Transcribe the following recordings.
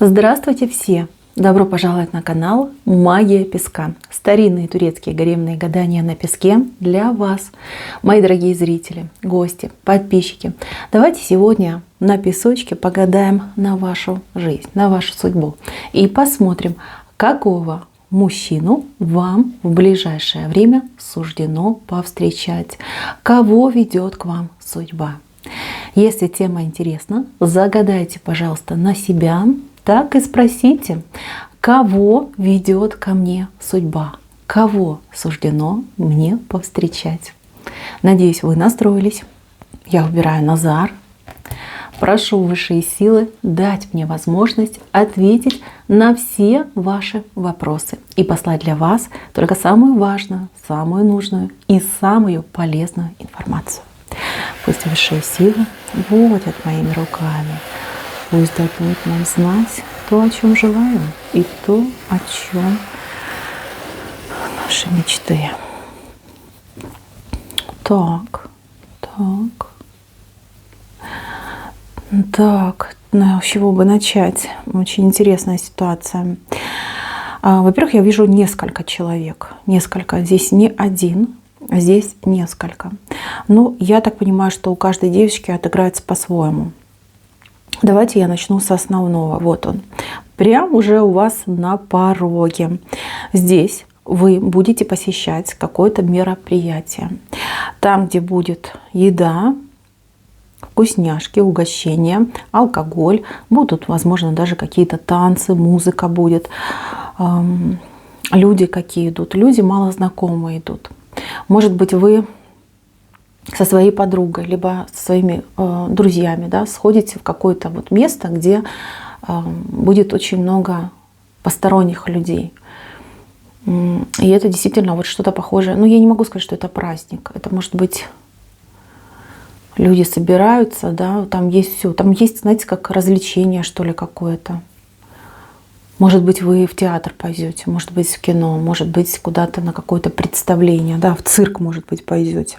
Здравствуйте все! Добро пожаловать на канал Магия Песка. Старинные турецкие гаремные гадания на песке для вас, мои дорогие зрители, гости, подписчики. Давайте сегодня на песочке погадаем на вашу жизнь, на вашу судьбу. И посмотрим, какого мужчину вам в ближайшее время суждено повстречать. Кого ведет к вам судьба. Если тема интересна, загадайте, пожалуйста, на себя. Так и спросите, кого ведет ко мне судьба, кого суждено мне повстречать. Надеюсь, вы настроились. Я выбираю Назар. Прошу высшие силы дать мне возможность ответить на все ваши вопросы и послать для вас только самую важную, самую нужную и самую полезную информацию. Пусть высшие силы водят моими руками. Пусть дадут нам знать то, о чем желаем, и то, о чем наши мечты. Так. С чего бы начать? Очень интересная ситуация. Во-первых, я вижу несколько человек. Здесь не один, здесь несколько. Ну, я так понимаю, что у каждой девочки отыграется по-своему. Давайте я начну с основного. Вот он. Прям уже у вас на пороге. Здесь вы будете посещать какое-то мероприятие. Там, где будет еда, вкусняшки, угощения, алкоголь. Будут, возможно, даже какие-то танцы, музыка будет. Люди какие идут? Люди малознакомые идут. Может быть, вы со своей подругой, либо со своими друзьями, да, сходите в какое-то вот место, где будет очень много посторонних людей. И это действительно вот что-то похожее. Ну, я не могу сказать, что это праздник. Это может быть люди собираются, да, там есть все. Там есть, знаете, как развлечение, что ли, какое-то. Может быть, вы в театр пойдете, может быть, в кино, может быть, куда-то на какое-то представление, да, в цирк, может быть, пойдете.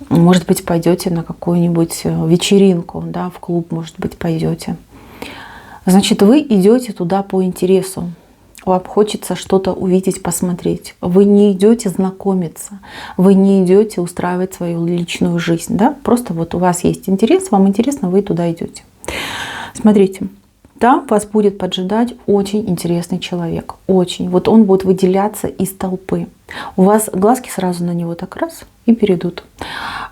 Может быть, пойдете на какую-нибудь вечеринку, да, в клуб, может быть, пойдете. Значит, вы идете туда по интересу. Вам хочется что-то увидеть, посмотреть. Вы не идете знакомиться, вы не идете устраивать свою личную жизнь, да? Просто вот у вас есть интерес, вам интересно, вы туда идете. Смотрите. Там вас будет поджидать очень интересный человек. Очень. Вот он будет выделяться из толпы. У вас глазки сразу на него так раз и перейдут.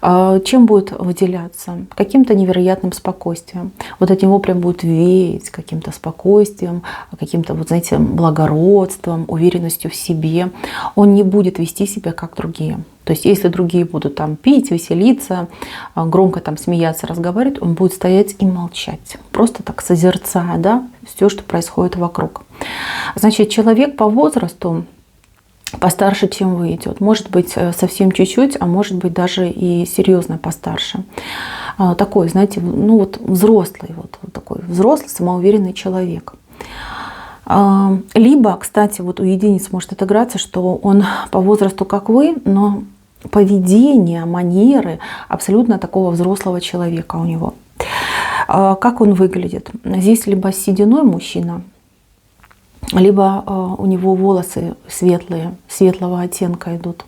Чем будет выделяться? Каким-то невероятным спокойствием. Вот от него прям будет веять каким-то спокойствием, каким-то, вот знаете, благородством, уверенностью в себе. Он не будет вести себя как другие. То есть, если другие будут там пить, веселиться, громко там смеяться, разговаривать, он будет стоять и молчать. Просто так созерцая, да, все, что происходит вокруг. Значит, человек по возрасту постарше, чем вы идет. Может быть, совсем чуть-чуть, а может быть, даже и серьезно постарше. Такой, знаете, ну вот взрослый, вот такой взрослый, самоуверенный человек. Либо, кстати, вот у единиц может отыграться, что он по возрасту как вы, но поведение, манеры абсолютно такого взрослого человека у него. Как он выглядит? Здесь либо с сединой мужчина, либо у него волосы светлые, светлого оттенка идут.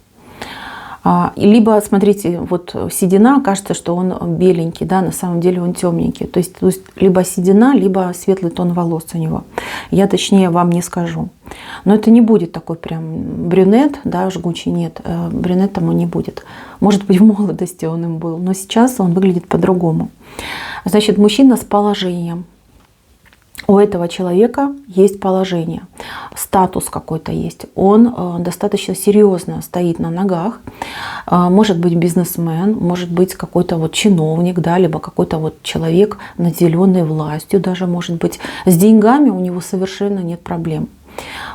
Либо, смотрите, вот седина, кажется, что он беленький, да, на самом деле он темненький. То есть либо седина, либо светлый тон волос у него. Я точнее вам не скажу. Но это не будет такой прям брюнет, да, жгучий, нет, брюнетом он не будет. Может быть, в молодости он им был, но сейчас он выглядит по-другому. Значит, мужчина с положением. У этого человека есть положение, статус какой-то есть. Он достаточно серьезно стоит на ногах. Может быть бизнесмен, может быть какой-то вот чиновник, да, либо какой-то вот человек, наделенный властью даже, может быть. С деньгами у него совершенно нет проблем.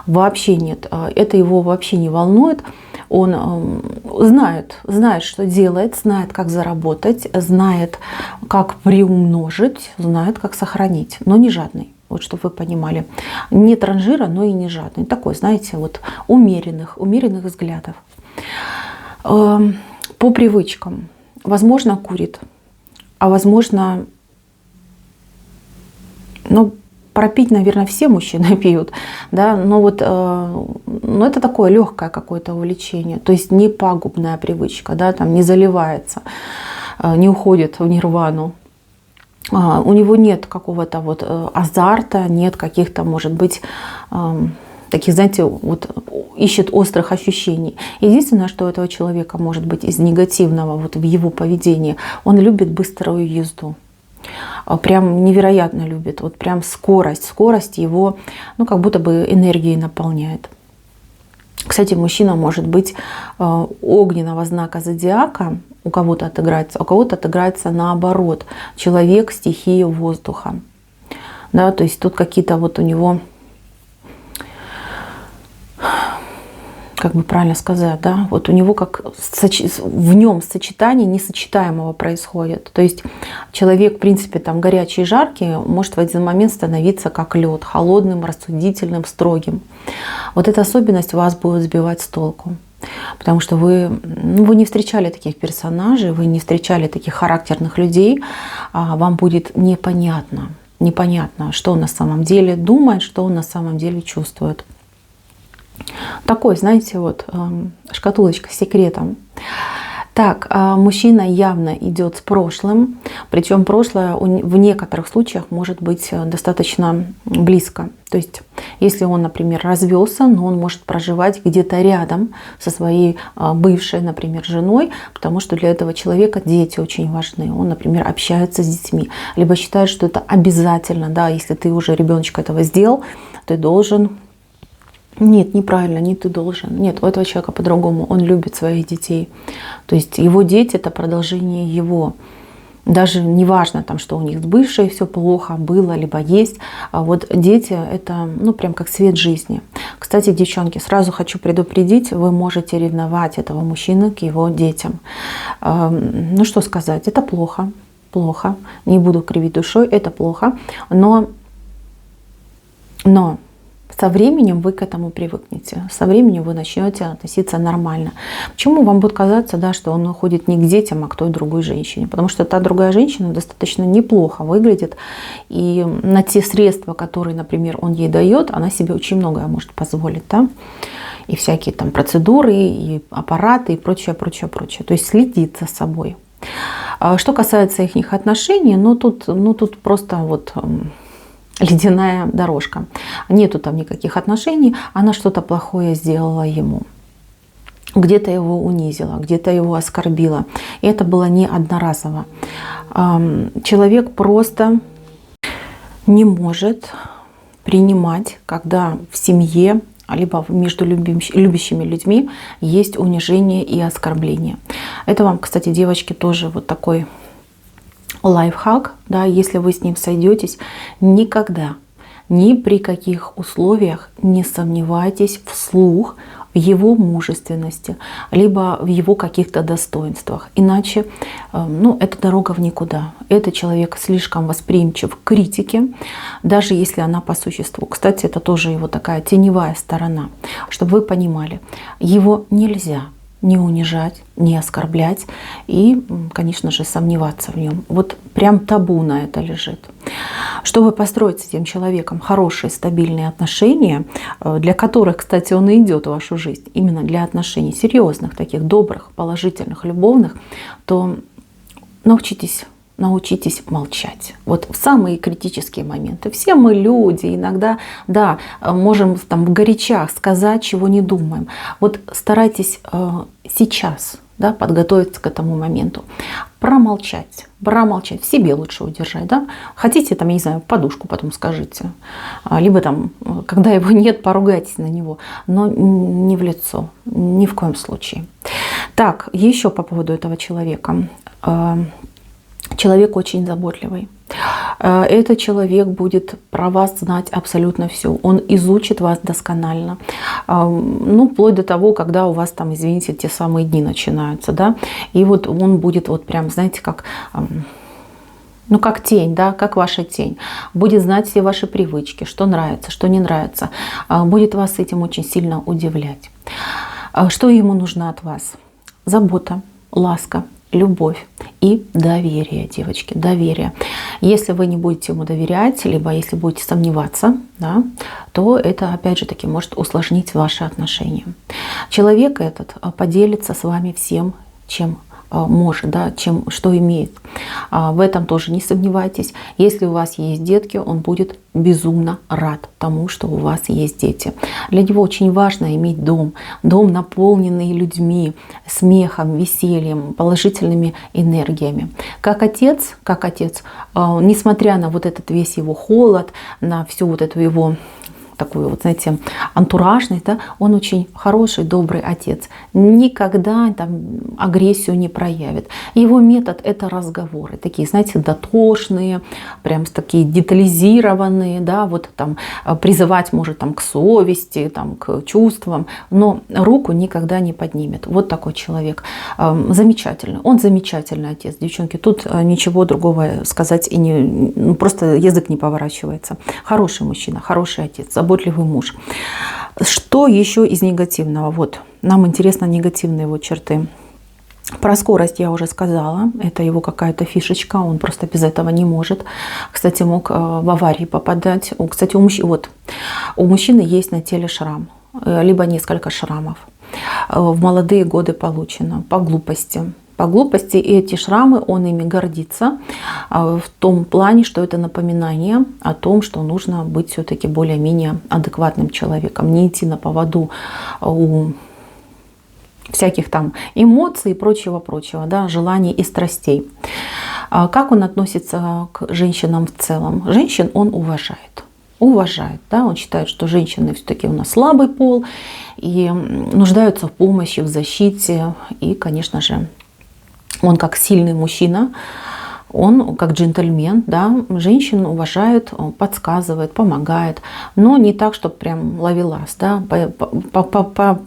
Вообще нет. Это его вообще не волнует. Он знает, что делает, знает, как заработать, знает, как приумножить, знает, как сохранить, но не жадный. Вот чтобы вы понимали. Не транжира, но и не жадный. Такой, знаете, вот умеренных взглядов. По привычкам. Возможно, курит, а возможно, пропить, наверное, все мужчины пьют, да, но вот но это такое легкое какое-то увлечение, то есть не пагубная привычка, да, там не заливается, не уходит в нирвану. У него нет какого-то вот азарта, нет каких-то, может быть, таких, знаете, вот ищет острых ощущений. Единственное, что у этого человека может быть из негативного вот в его поведении, он любит быструю езду. Прям невероятно любит. Вот прям скорость его, ну, как будто бы энергией наполняет. Кстати, мужчина может быть огненного знака зодиака, у кого-то отыграется, а у кого-то отыграется наоборот. Человек стихии воздуха. Да, то есть тут какие-то вот у него, как бы правильно сказать, да, вот у него как в нем сочетание несочетаемого происходит. То есть человек, в принципе, там горячий и жаркий, может в один момент становиться как лед, холодным, рассудительным, строгим. Вот эта особенность вас будет сбивать с толку. Потому что вы не встречали таких персонажей, вы не встречали таких характерных людей, вам будет непонятно, что он на самом деле думает, что он на самом деле чувствует. Такой, знаете, вот шкатулочка с секретом. Так, мужчина явно идет с прошлым, причем прошлое в некоторых случаях может быть достаточно близко. То есть, если он, например, развелся, но он может проживать где-то рядом со своей бывшей, например, женой, потому что для этого человека дети очень важны. Он, например, общается с детьми, либо считает, что это обязательно, да, если ты уже ребеночка этого сделал, ты должен... Нет, неправильно, не ты должен. Нет, у этого человека по-другому. Он любит своих детей. То есть его дети — это продолжение его. Даже не важно, там, что у них с бывшей все плохо было, либо есть. А вот дети — это, ну, прям как свет жизни. Кстати, девчонки, сразу хочу предупредить, вы можете ревновать этого мужчину к его детям. Ну, что сказать, это плохо. Плохо. Не буду кривить душой, это плохо. Но со временем вы к этому привыкнете, со временем вы начнете относиться нормально. Почему вам будет казаться, да, что он уходит не к детям, а к той другой женщине? Потому что та другая женщина достаточно неплохо выглядит, и на те средства, которые, например, он ей дает, она себе очень многое может позволить, да? И всякие там процедуры, и аппараты, и прочее, прочее, прочее. То есть следит за собой. Что касается их отношений, тут просто вот... ледяная дорожка. Нету там никаких отношений, она что-то плохое сделала ему. Где-то его унизила, где-то его оскорбила. И это было не одноразово. Человек просто не может принимать, когда в семье, либо между любящими людьми есть унижение и оскорбление. Это вам, кстати, девочки, тоже вот такой... лайфхак, да, если вы с ним сойдетесь, никогда, ни при каких условиях не сомневайтесь вслух в его мужественности, либо в его каких-то достоинствах. Иначе, ну, это дорога в никуда. Этот человек слишком восприимчив к критике, даже если она по существу. Кстати, это тоже его такая теневая сторона. Чтобы вы понимали, его нельзя не унижать, не оскорблять и, конечно же, сомневаться в нем. Вот прям табу на это лежит. Чтобы построить с этим человеком хорошие, стабильные отношения, для которых, кстати, он и идет в вашу жизнь, именно для отношений серьезных, таких добрых, положительных, любовных, то научитесь молчать. Вот в самые критические моменты. Все мы люди, иногда, да, можем там в горячах сказать, чего не думаем. Вот старайтесь сейчас, да, подготовиться к этому моменту. Промолчать. В себе лучше удержать. Да? Хотите, там, я не знаю, подушку потом скажите. Либо там, когда его нет, поругайтесь на него. Но не в лицо. Ни в коем случае. Так, еще по поводу этого человека. Человек очень заботливый. Этот человек будет про вас знать абсолютно все. Он изучит вас досконально. Ну, вплоть до того, когда у вас там, извините, те самые дни начинаются. Да? И вот он будет вот прям, знаете, как... Ну, как тень, да, как ваша тень. Будет знать все ваши привычки, что нравится, что не нравится. Будет вас этим очень сильно удивлять. Что ему нужно от вас? Забота, ласка, любовь и доверие, девочки, доверие. Если вы не будете ему доверять, либо если будете сомневаться, да, то это, опять же таки, может усложнить ваши отношения. Человек этот поделится с вами всем, чем может, да, что имеет. В этом тоже не сомневайтесь. Если у вас есть детки, он будет безумно рад тому, что у вас есть дети. Для него очень важно иметь дом, наполненный людьми, смехом, весельем, положительными энергиями. Как отец, несмотря на вот этот весь его холод, на всю вот эту его такую, вот, знаете, антуражность, да, он очень хороший, добрый отец. Никогда там агрессию не проявит. Его метод — это разговоры. Такие, знаете, дотошные, прям такие детализированные, да, вот там призывать может там к совести, там, к чувствам, но руку никогда не поднимет. Вот такой человек. Замечательный. Он замечательный отец, девчонки. Тут ничего другого сказать и не, просто язык не поворачивается. Хороший мужчина, хороший отец, заботливый муж. Что еще из негативного? Вот, нам интересно негативные его черты. Про скорость я уже сказала. Это его какая-то фишечка. Он просто без этого не может. Кстати, мог в аварии попадать. Кстати, у мужчины есть на теле шрам. Либо несколько шрамов. В молодые годы получено. По глупости. По глупости, и эти шрамы, он ими гордится в том плане, что это напоминание о том, что нужно быть все-таки более-менее адекватным человеком, не идти на поводу у всяких там эмоций и прочего-прочего, да, желаний и страстей. Как он относится к женщинам в целом? Женщин он уважает. Да, он считает, что женщины все-таки у нас слабый пол и нуждаются в помощи, в защите, и, конечно же, он как сильный мужчина, он как джентльмен, да, женщин уважает, подсказывает, помогает, но не так, чтобы прям ловелас, да, по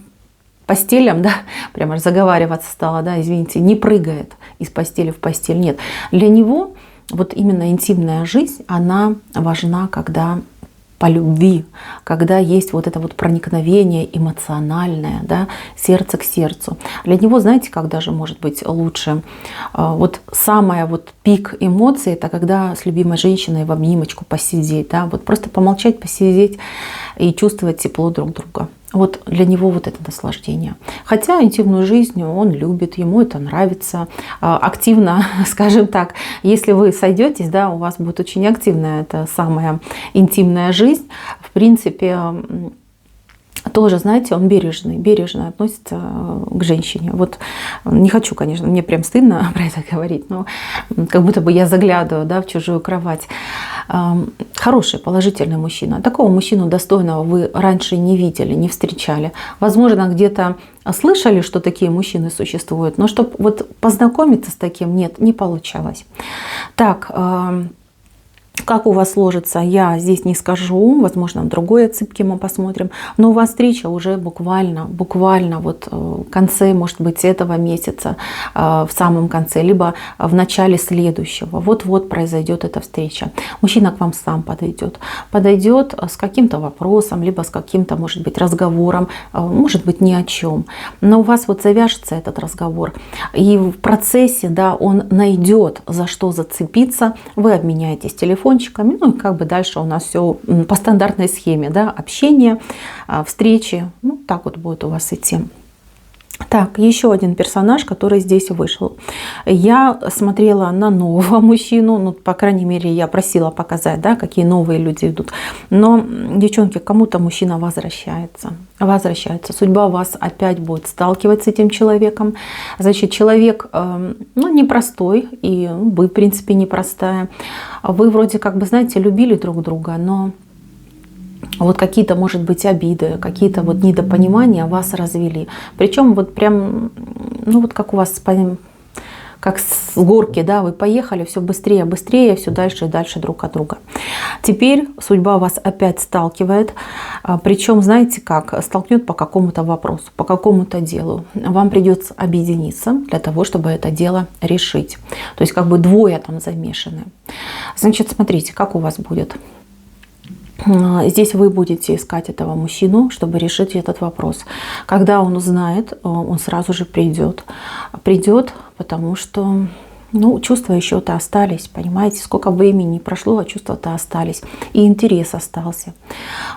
постелям, да, прямо заговариваться стала, да, извините, не прыгает из постели в постель, нет. Для него вот именно интимная жизнь, она важна, когда по любви, когда есть вот это вот проникновение эмоциональное, да, сердце к сердцу. Для него, знаете, когда же может быть лучше? Вот самая вот пик эмоций — это когда с любимой женщиной в обнимочку посидеть, да, вот просто помолчать, посидеть и чувствовать тепло друг друга. Вот для него вот это наслаждение. Хотя интимную жизнь он любит, ему это нравится. Активно, скажем так, если вы сойдетесь, да, у вас будет очень активная эта самая интимная жизнь. В принципе, тоже, знаете, он бережно относится к женщине. Вот не хочу, конечно, мне прям стыдно про это говорить, но как будто бы я заглядываю, да, в чужую кровать. Хороший, положительный мужчина. Такого мужчину достойного вы раньше не видели, не встречали. Возможно, где-то слышали, что такие мужчины существуют, но чтобы вот познакомиться с таким, нет, не получалось. Так, как у вас сложится, я здесь не скажу. Возможно, в другой отсыпке мы посмотрим. Но у вас встреча уже буквально вот в конце, может быть, этого месяца, в самом конце, либо в начале следующего. Вот-вот произойдет эта встреча. Мужчина к вам сам подойдет. Подойдет с каким-то вопросом, либо с каким-то, может быть, разговором, может быть, ни о чем. Но у вас вот завяжется этот разговор. И в процессе, да, он найдет, за что зацепиться. Вы обменяетесь телефоном, ну и как бы дальше у нас все по стандартной схеме, да, общение, встречи, ну так вот будет у вас идти. Так, еще один персонаж, который здесь вышел. Я смотрела на нового мужчину, ну, по крайней мере, я просила показать, да, какие новые люди идут. Но, девчонки, кому-то мужчина возвращается. Судьба вас опять будет сталкивать с этим человеком. Значит, человек, ну, непростой, и вы, в принципе, непростая. Вы вроде как бы, знаете, любили друг друга, но вот какие-то, может быть, обиды, какие-то вот недопонимания вас развели. Причем вот прям, ну вот как у вас, как с горки, да, вы поехали, все быстрее, все дальше и дальше друг от друга. Теперь судьба вас опять сталкивает. Причем, знаете как, столкнет по какому-то вопросу, по какому-то делу. Вам придется объединиться для того, чтобы это дело решить. То есть как бы двое там замешаны. Значит, смотрите, как у вас будет. Здесь вы будете искать этого мужчину, чтобы решить этот вопрос. Когда он узнает, он сразу же придет. Придет, потому что чувства еще-то остались, понимаете, сколько времени прошло, а чувства-то остались, и интерес остался.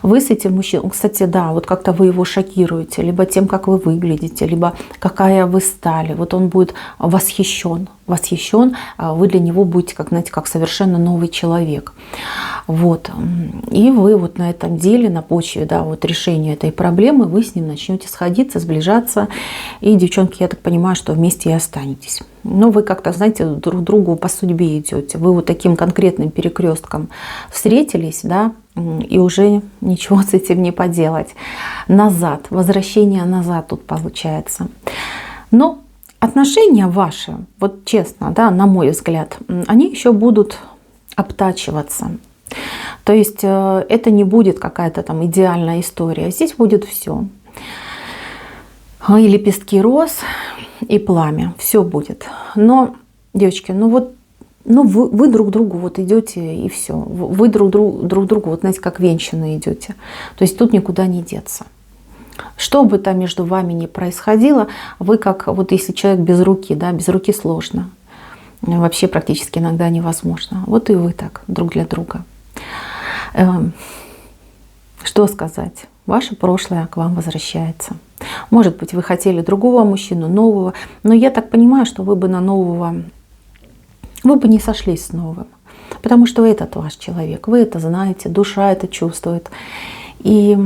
Вы с этим мужчиной, кстати, да, вот как-то вы его шокируете, либо тем, как вы выглядите, либо какая вы стали. Вот он будет восхищен, вы для него будете, как, знаете, как совершенно новый человек. Вот. И вы вот на этом деле, на почве, да, вот решения этой проблемы, вы с ним начнете сходиться, сближаться. И, девчонки, я так понимаю, что вместе и останетесь. Но вы как-то, знаете, друг другу по судьбе идете. Вы вот таким конкретным перекрестком встретились, да, и уже ничего с этим не поделать. Назад, возвращение назад тут получается. Но отношения ваши, вот честно, да, на мой взгляд, они еще будут обтачиваться. То есть это не будет какая-то там идеальная история. Здесь будет все. И лепестки роз, и пламя. Все будет. Но, девочки, вы друг другу вот идете, и все. Вы друг другу, вот знаете, как венчанные идете. То есть тут никуда не деться. Что бы там между вами ни происходило, вы как, вот если человек без руки, да, без руки сложно. Вообще практически иногда невозможно. Вот и вы так, друг для друга. Что сказать? Ваше прошлое к вам возвращается. Может быть, вы хотели другого мужчину, нового, но я так понимаю, что вы бы на нового, вы бы не сошлись с новым, потому что этот ваш человек, вы это знаете, душа это чувствует. И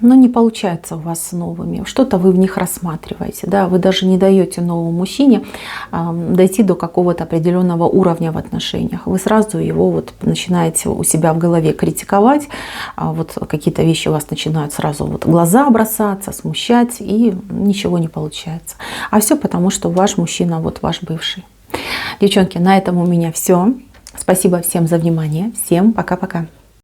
не получается у вас с новыми. Что-то вы в них рассматриваете. Да? Вы даже не даете новому мужчине дойти до какого-то определенного уровня в отношениях. Вы сразу его вот начинаете у себя в голове критиковать. Вот какие-то вещи у вас начинают сразу вот глаза бросаться, смущать, и ничего не получается. А все потому, что ваш мужчина, вот ваш бывший. Девчонки, на этом у меня все. Спасибо всем за внимание. Всем пока-пока.